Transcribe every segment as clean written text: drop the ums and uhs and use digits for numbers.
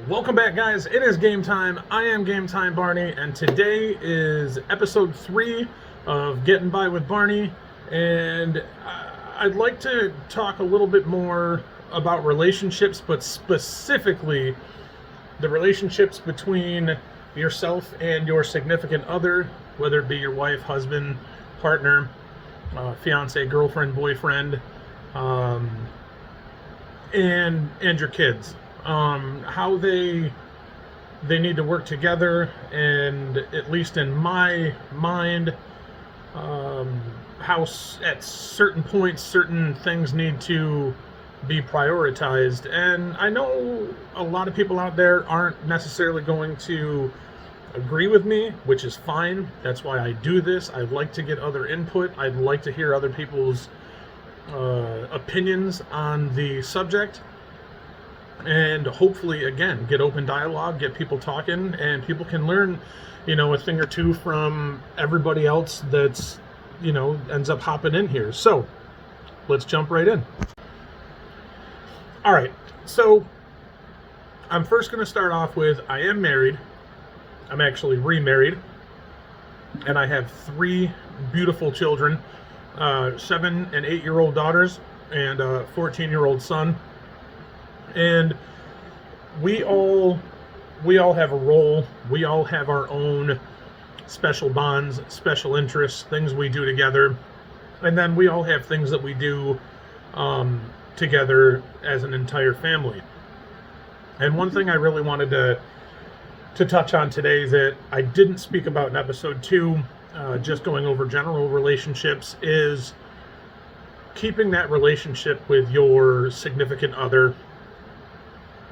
Welcome back, guys. It is game time. I am Game Time Barney, and today is episode 3 of Getting By with Barney. And I'd like to talk a little bit more about relationships, but specifically the relationships between yourself and your significant other, whether it be your wife, husband, partner, fiance, girlfriend, boyfriend, and your kids. How they need to work together, and at least in my mind, how at certain points certain things need to be prioritized. And I know a lot of people out there aren't necessarily going to agree with me, which is fine. That's why I do this. I like to get other input. I'd like to hear other people's opinions on the subject, and hopefully, again, get open dialogue, get people talking, and people can learn, a thing or two from everybody else that's, ends up hopping in here. So let's jump right in. All right. So I'm first going to start off with, I am married. I'm actually remarried, and I have 3 beautiful children, 7 and 8-year-old daughters and a 14-year-old son. And we all have a role. We all have our own special bonds, special interests, things we do together. And then we all have things that we do together as an entire family. And one thing I really wanted to touch on today that I didn't speak about in episode 2, just going over general relationships, is keeping that relationship with your significant other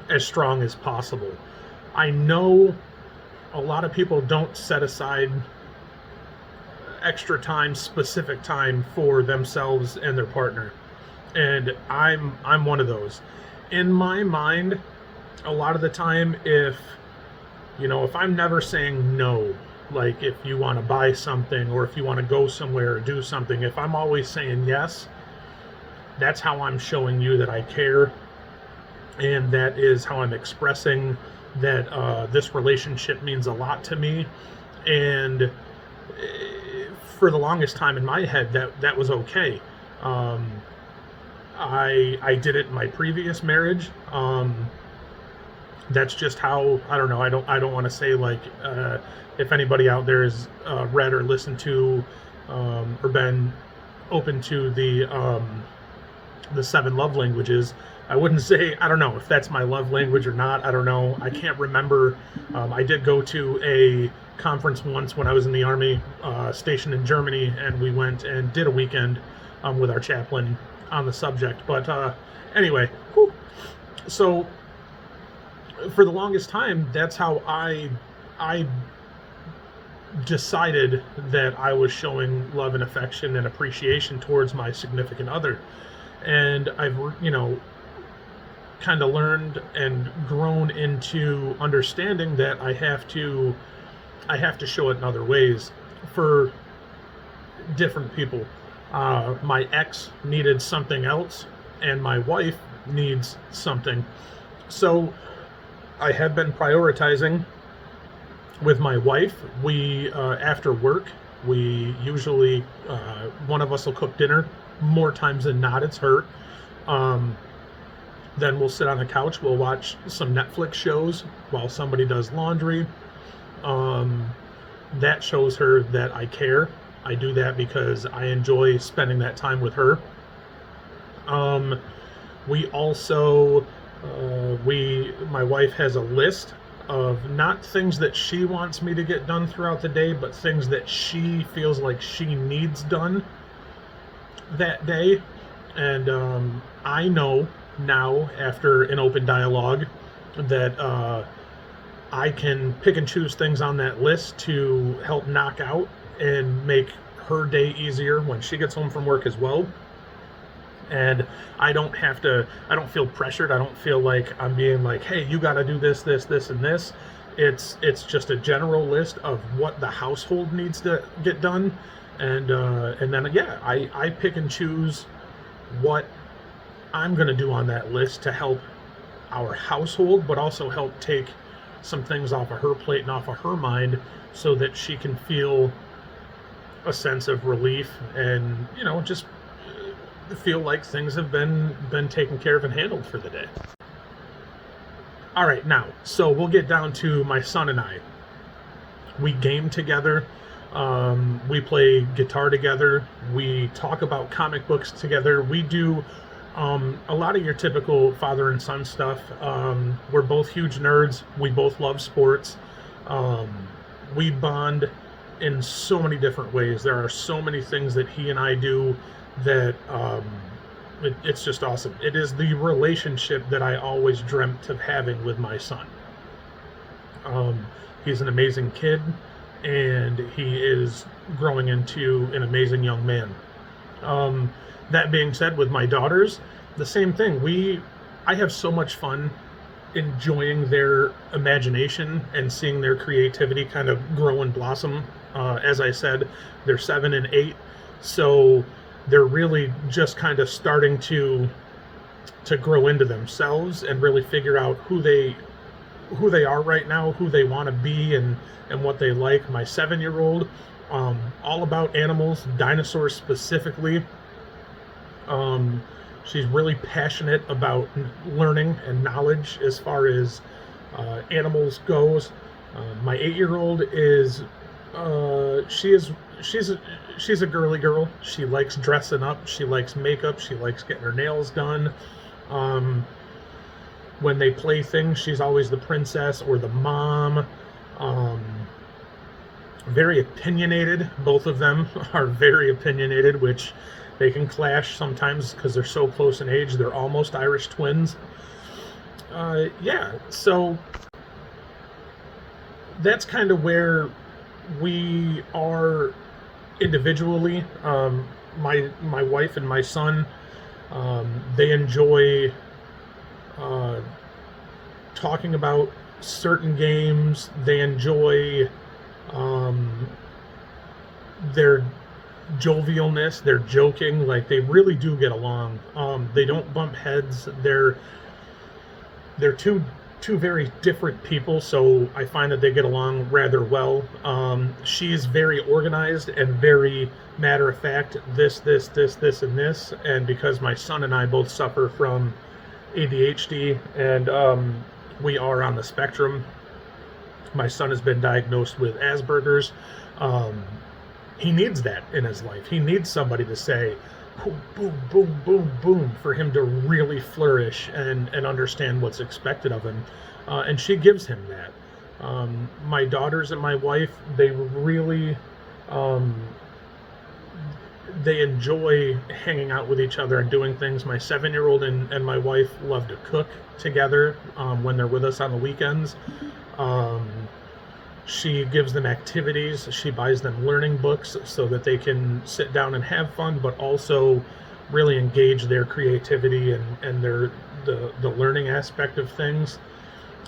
as strong as possible. I know a lot of people don't set aside extra time, specific time for themselves and their partner. And I'm one of those. In my mind, a lot of the time, if I'm never saying no, like if you want to buy something or if you want to go somewhere or do something, if I'm always saying yes, that's how I'm showing you that I care. And that is how I'm expressing that this relationship means a lot to me. And for the longest time in my head, that was okay. I did it in my previous marriage. That's just how, I don't know. I don't want to say like if anybody out there has read or listened to or been open to the 7 love languages. I wouldn't say, I don't know if that's my love language or not. I don't know. I can't remember. I did go to a conference once when I was in the Army, stationed in Germany, and we went and did a weekend with our chaplain on the subject. But anyway, whew. So for the longest time, that's how I decided that I was showing love and affection and appreciation towards my significant other. And I've, kind of learned and grown into understanding that I have to show it in other ways for different people. My ex needed something else, and my wife needs something. So I have been prioritizing with my wife. We, after work, we usually, one of us will cook dinner. More times than not, it's her. Then we'll sit on the couch, we'll watch some Netflix shows while somebody does laundry. That shows her that I care. I do that because I enjoy spending that time with her. We also, my wife has a list of not things that she wants me to get done throughout the day, but things that she feels like she needs done that day. And I know now, after an open dialogue, that I can pick and choose things on that list to help knock out and make her day easier when she gets home from work as well. And I don't feel pressured. I don't feel like I'm being like, hey, you got to do this, this, this, and this. It's just a general list of what the household needs to get done. And then, yeah, I pick and choose what I'm going to do on that list to help our household, but also help take some things off of her plate and off of her mind so that she can feel a sense of relief and, just feel like things have been taken care of and handled for the day. All right, now, so we'll get down to my son and I. We game together. We play guitar together. We talk about comic books together. We do a lot of your typical father and son stuff. We're both huge nerds. We both love sports. We bond in so many different ways. There are so many things that he and I do that it's just awesome. It is the relationship that I always dreamt of having with my son. He's an amazing kid, and he is growing into an amazing young man. That being said, with my daughters, the same thing. I have so much fun enjoying their imagination and seeing their creativity kind of grow and blossom. As I said, they're 7 and 8, so they're really just kind of starting to grow into themselves and really figure out who they are right now, who they want to be, and what they like. My 7-year-old, all about animals, dinosaurs specifically. She's really passionate about learning and knowledge as far as animals goes. My 8-year-old is she's a girly girl. She likes dressing up. She likes makeup. She likes getting her nails done. When they play things, she's always the princess or the mom. Very opinionated. Both of them are very opinionated, which they can clash sometimes because they're so close in age. They're almost Irish twins. So that's kind of where we are individually. My wife and my son, they enjoy talking about certain games. They enjoy their jovialness, their joking. Like, they really do get along. They don't bump heads. They're two very different people, so I find that they get along rather well. She's very organized and very matter of fact. This, and this. And because my son and I both suffer from ADHD, and we are on the spectrum. My son has been diagnosed with Asperger's. He needs that in his life. He needs somebody to say, boom, boom, boom, boom, boom, for him to really flourish and understand what's expected of him. And she gives him that. My daughters and my wife, they really, they enjoy hanging out with each other and doing things. My 7-year-old and my wife love to cook together when they're with us on the weekends. She gives them activities. She buys them learning books so that they can sit down and have fun, but also really engage their creativity and the learning aspect of things.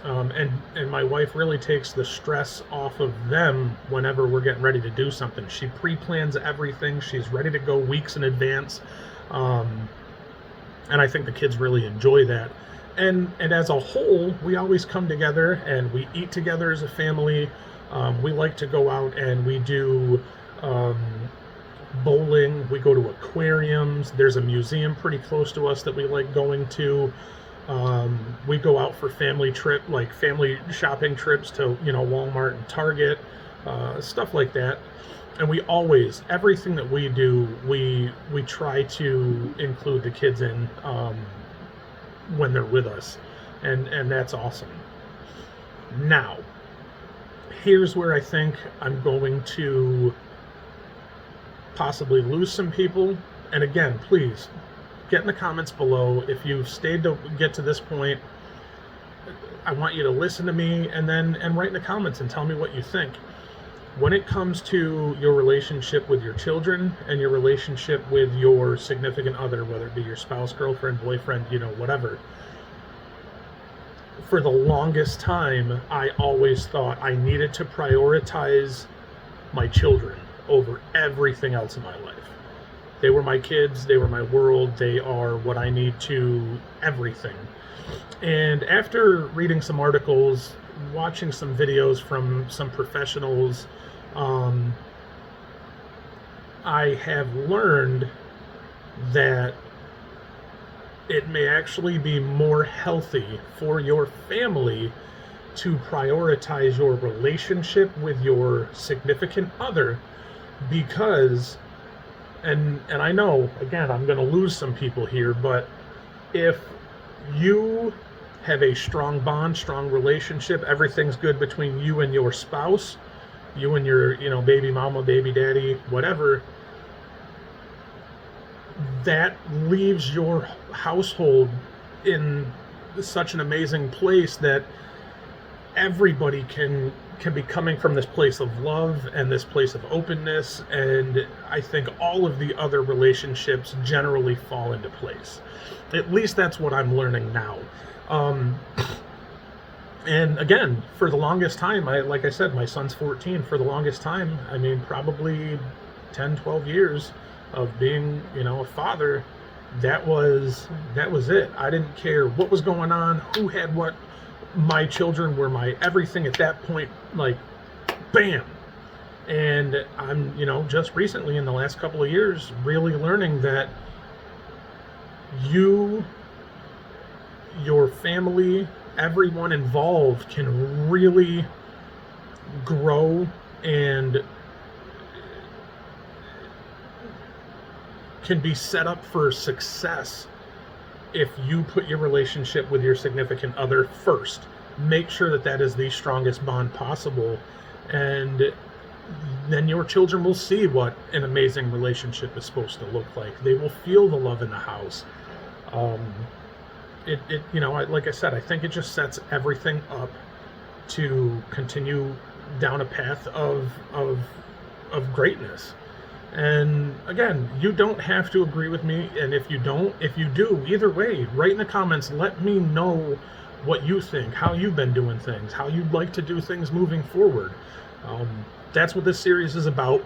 And my wife really takes the stress off of them whenever we're getting ready to do something. She pre-plans everything. She's ready to go weeks in advance. And I think the kids really enjoy that. And as a whole, we always come together and we eat together as a family. We like to go out and we do bowling. We go to aquariums. There's a museum pretty close to us that we like going to. We go out for family shopping trips to, Walmart and Target, stuff like that. And we always, everything that we do, we try to include the kids in when they're with us. And that's awesome. Now, here's where I think I'm going to possibly lose some people. And again, please get in the comments below. If you've stayed to get to this point, I want you to listen to me and write in the comments and tell me what you think. When it comes to your relationship with your children and your relationship with your significant other, whether it be your spouse, girlfriend, boyfriend, whatever, for the longest time, I always thought I needed to prioritize my children over everything else in my life. They were my kids, they were my world, they are what I need to everything. And after reading some articles, watching some videos from some professionals, um, I have learned that it may actually be more healthy for your family to prioritize your relationship with your significant other, because and I know, again, I'm going to lose some people here, but if you have a strong bond, strong relationship, everything's good between you and your spouse, you and your, baby mama, baby daddy, whatever, that leaves your household in such an amazing place that everybody can be coming from this place of love and this place of openness, and I think all of the other relationships generally fall into place. At least that's what I'm learning now. And again, for the longest time, like I said, my son's 14. For the longest time, I mean, probably 10, 12 years of being, a father, that was it. I didn't care what was going on, who had what. My children were my everything at that point, like, bam. And I'm, just recently in the last couple of years, really learning that your family, everyone involved can really grow and can be set up for success if you put your relationship with your significant other first. Make sure that that is the strongest bond possible, and then your children will see what an amazing relationship is supposed to look like. They will feel the love in the house. Like I said, I think it just sets everything up to continue down a path of greatness. And again, you don't have to agree with me, and if you do, either way, write in the comments, let me know what you think, how you've been doing things, how you'd like to do things moving forward. That's what this series is about,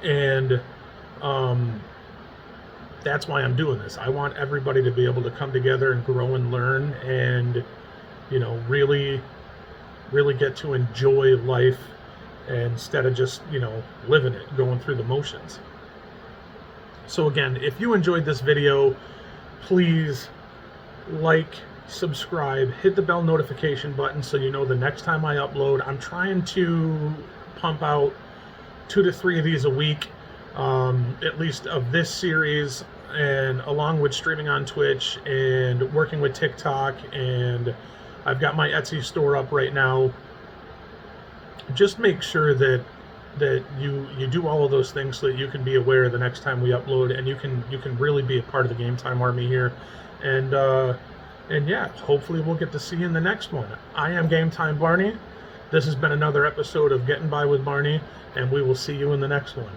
and that's why I'm doing this. I want everybody to be able to come together and grow and learn, and really get to enjoy life instead of just living it, going through the motions. So again, if you enjoyed this video, please like, subscribe, hit the bell notification button so you know the next time I upload. I'm trying to pump out 2 to 3 of these a week, at least of this series, and along with streaming on Twitch and working with TikTok, and I've got my Etsy store up right now. Just make sure that you do all of those things so that you can be aware the next time we upload, and you can really be a part of the Game Time Army here. And yeah, hopefully we'll get to see you in the next one. I am Game Time Barney. This has been another episode of Getting By with Barney, and we will see you in the next one.